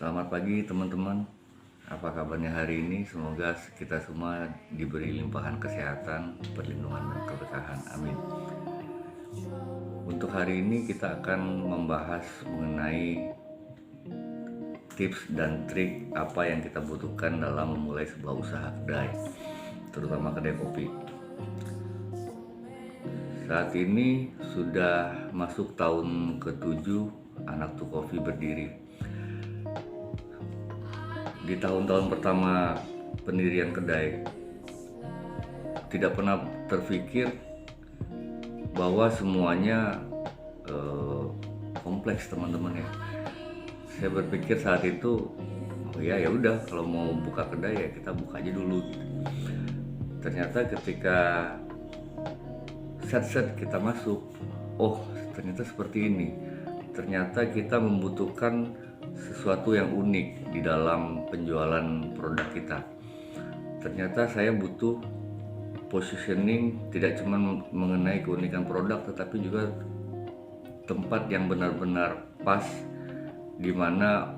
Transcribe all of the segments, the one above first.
Selamat pagi teman-teman. Apa kabarnya hari ini? Semoga kita semua diberi limpahan kesehatan, perlindungan dan keberkahan. Amin. Untuk hari ini kita akan membahas mengenai tips dan trik apa yang kita butuhkan dalam memulai sebuah usaha kedai, terutama kedai kopi. Saat ini sudah masuk tahun ke-7 Anak Tu Coffee berdiri. Di tahun-tahun pertama pendirian kedai, tidak pernah terfikir bahwa semuanya kompleks, teman-teman ya. Saya berpikir saat itu, oh ya udah, kalau mau buka kedai ya kita buka aja dulu gitu. Ternyata ketika set kita masuk, oh ternyata seperti ini. Ternyata kita membutuhkan sesuatu yang unik di dalam penjualan produk kita. Ternyata saya butuh positioning, tidak cuma mengenai keunikan produk, tetapi juga tempat yang benar-benar pas di mana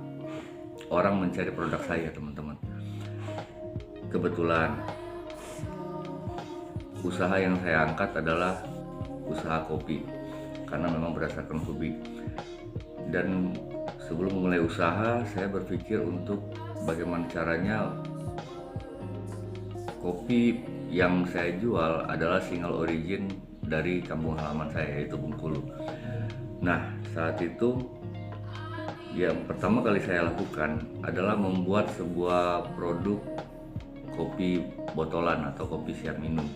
orang mencari produk saya, teman-teman. Kebetulan usaha yang saya angkat adalah usaha kopi, karena memang berdasarkan hobi. Dan sebelum mulai usaha, saya berpikir untuk bagaimana caranya kopi yang saya jual adalah single origin dari kampung halaman saya, yaitu Bengkulu. Nah, saat itu yang pertama kali saya lakukan adalah membuat sebuah produk kopi botolan atau kopi siap minum,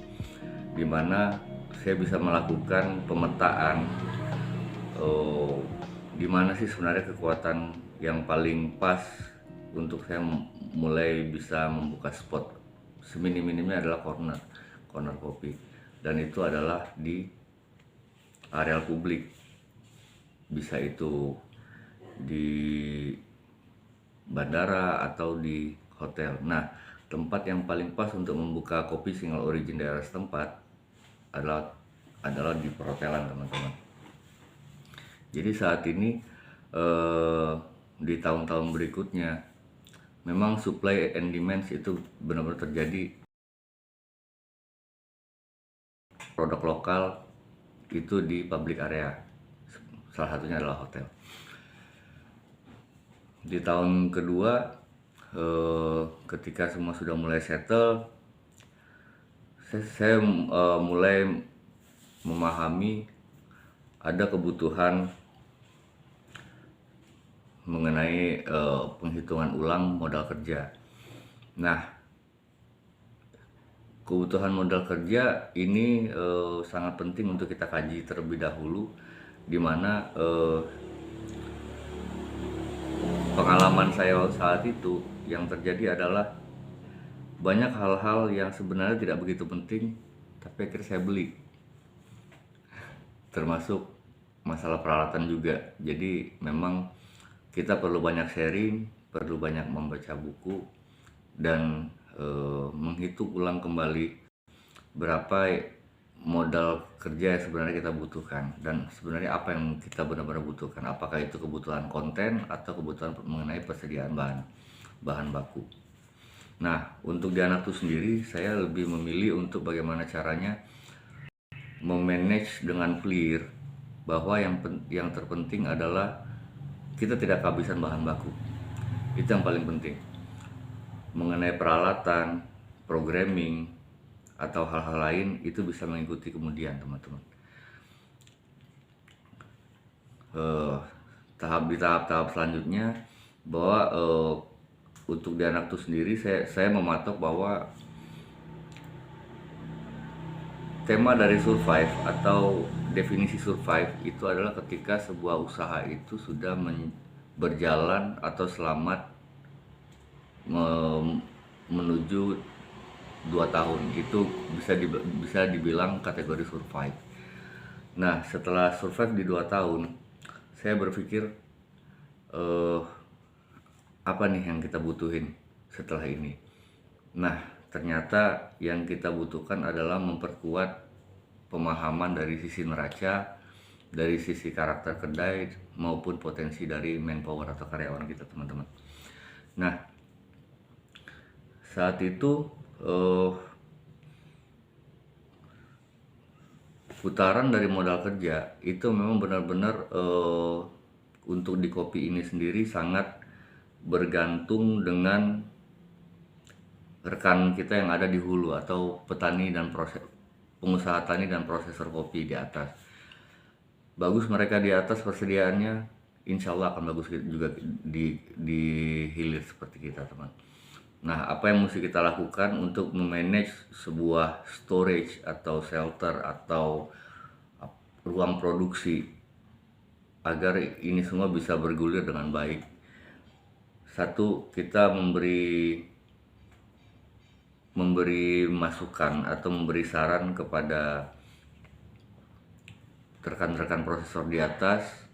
di mana saya bisa melakukan pemetaan di mana sih sebenarnya kekuatan yang paling pas untuk saya mulai bisa membuka spot. Seminim-minimnya adalah corner kopi, dan itu adalah di areal publik, bisa itu di bandara atau di hotel. Nah, tempat yang paling pas untuk membuka kopi single origin daerah setempat adalah di perhotelan, teman-teman. Jadi saat ini di tahun-tahun berikutnya memang supply and demand itu benar-benar terjadi. Produk lokal itu di public area, salah satunya adalah hotel. Di tahun kedua, ketika semua sudah mulai settle, saya mulai memahami ada kebutuhan mengenai penghitungan ulang modal kerja. Nah, kebutuhan modal kerja ini sangat penting untuk kita kaji terlebih dahulu, di mana pengalaman saya saat itu yang terjadi adalah banyak hal-hal yang sebenarnya tidak begitu penting, tapi akhirnya saya beli, termasuk masalah peralatan juga. Jadi memang kita perlu banyak sharing, perlu banyak membaca buku, dan menghitung ulang kembali berapa modal kerja yang sebenarnya kita butuhkan, dan sebenarnya apa yang kita benar-benar butuhkan, apakah itu kebutuhan konten atau kebutuhan mengenai persediaan bahan baku. Nah, untuk di Anak Tu sendiri, saya lebih memilih untuk bagaimana caranya memanage dengan clear bahwa yang terpenting adalah kita tidak kehabisan bahan baku. Itu yang paling penting. Mengenai peralatan, programming, atau hal-hal lain itu bisa mengikuti kemudian, teman-teman. Di tahap-tahap selanjutnya, bahwa untuk di Anak Tu sendiri, saya mematok bahwa tema dari survive atau definisi survive itu adalah ketika sebuah usaha itu sudah berjalan atau selamat menuju 2 tahun. Itu bisa dibilang kategori survive. Nah, setelah survive di 2 tahun, saya berpikir apa nih yang kita butuhin setelah ini. Nah, ternyata yang kita butuhkan adalah memperkuat pemahaman dari sisi neraca, dari sisi karakter kedai maupun potensi dari manpower atau karyawan kita, teman-teman. Nah, saat itu putaran dari modal kerja itu memang benar-benar untuk di kopi ini sendiri sangat bergantung dengan rekan kita yang ada di hulu atau petani dan pengusaha tani dan prosesor kopi di atas. Bagus mereka di atas persediaannya, insya Allah akan bagus juga di hilir seperti kita, teman. Nah, apa yang mesti kita lakukan untuk memanage sebuah storage atau shelter atau ruang produksi agar ini semua bisa bergulir dengan baik? Satu, kita memberi masukan atau memberi saran kepada rekan-rekan prosesor di atas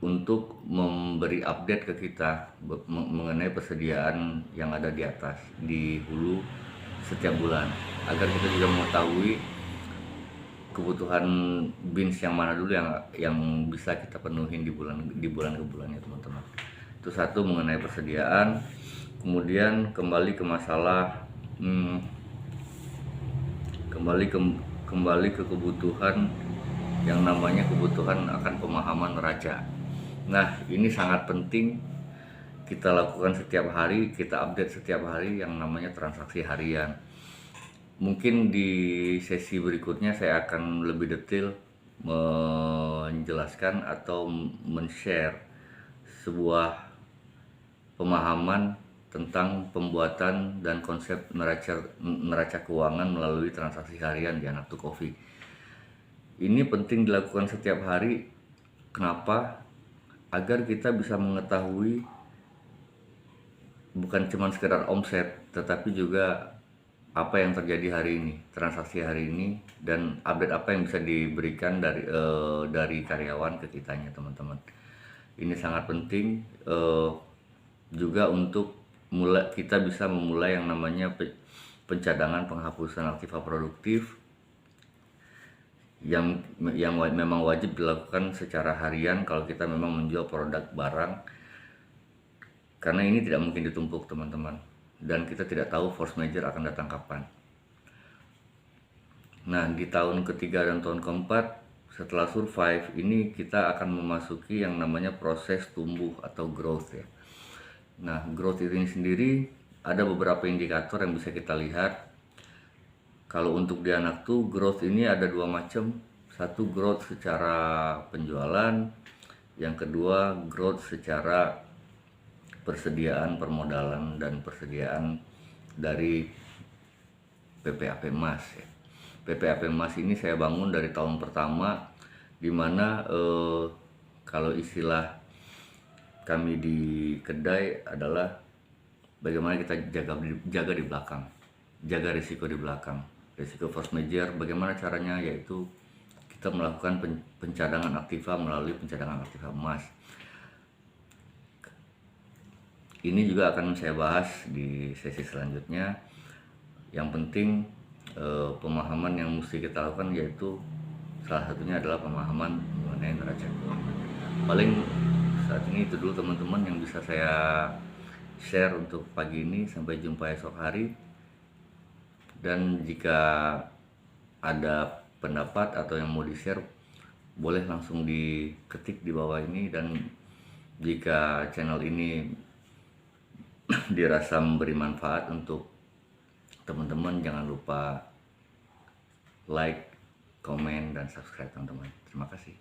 untuk memberi update ke kita mengenai persediaan yang ada di atas di hulu setiap bulan, agar kita juga mengetahui kebutuhan beans yang mana dulu yang bisa kita penuhin di bulan ke bulannya, teman-teman. Itu satu, mengenai persediaan. Kemudian kembali ke masalah kembali ke kebutuhan yang namanya kebutuhan akan pemahaman neraca. Nah, ini sangat penting kita lakukan setiap hari, kita update setiap hari yang namanya transaksi harian. Mungkin di sesi berikutnya saya akan lebih detail menjelaskan atau men-share sebuah pemahaman tentang pembuatan dan konsep neraca keuangan melalui transaksi harian di Anak 2 Coffee. Ini penting dilakukan setiap hari. Kenapa? Agar kita bisa mengetahui bukan cuma sekedar omset, tetapi juga apa yang terjadi hari ini, transaksi hari ini, dan update apa yang bisa diberikan dari karyawan ke kitanya, teman-teman. Ini sangat penting juga untuk kita bisa memulai yang namanya pencadangan penghapusan aktiva produktif yang memang wajib dilakukan secara harian kalau kita memang menjual produk barang, karena ini tidak mungkin ditumpuk, teman-teman, dan kita tidak tahu force major akan datang kapan. Nah, di tahun ketiga dan tahun keempat setelah survive ini kita akan memasuki yang namanya proses tumbuh atau growth, ya. Nah, growth ini sendiri ada beberapa indikator yang bisa kita lihat. Kalau untuk di Anak 2, growth ini ada dua macam. Satu, growth secara penjualan. Yang kedua, growth secara persediaan permodalan dan persediaan dari PPAP emas, ya. PPAP emas ini saya bangun dari tahun pertama, dimana kalau istilah kami di kedai adalah bagaimana kita jaga di belakang, jaga risiko di belakang. Risiko force major, bagaimana caranya? Yaitu kita melakukan pencadangan aktiva melalui pencadangan aktiva emas. Ini juga akan saya bahas di sesi selanjutnya. Yang penting pemahaman yang mesti kita lakukan yaitu salah satunya adalah pemahaman mengenai neraca keuangan. Paling saat ini itu dulu, teman-teman, yang bisa saya share untuk pagi ini. Sampai jumpa esok hari. Dan jika ada pendapat atau yang mau di-share, boleh langsung diketik di bawah ini. Dan jika channel ini dirasa memberi manfaat untuk teman-teman, jangan lupa like, komen, dan subscribe, teman-teman. Terima kasih.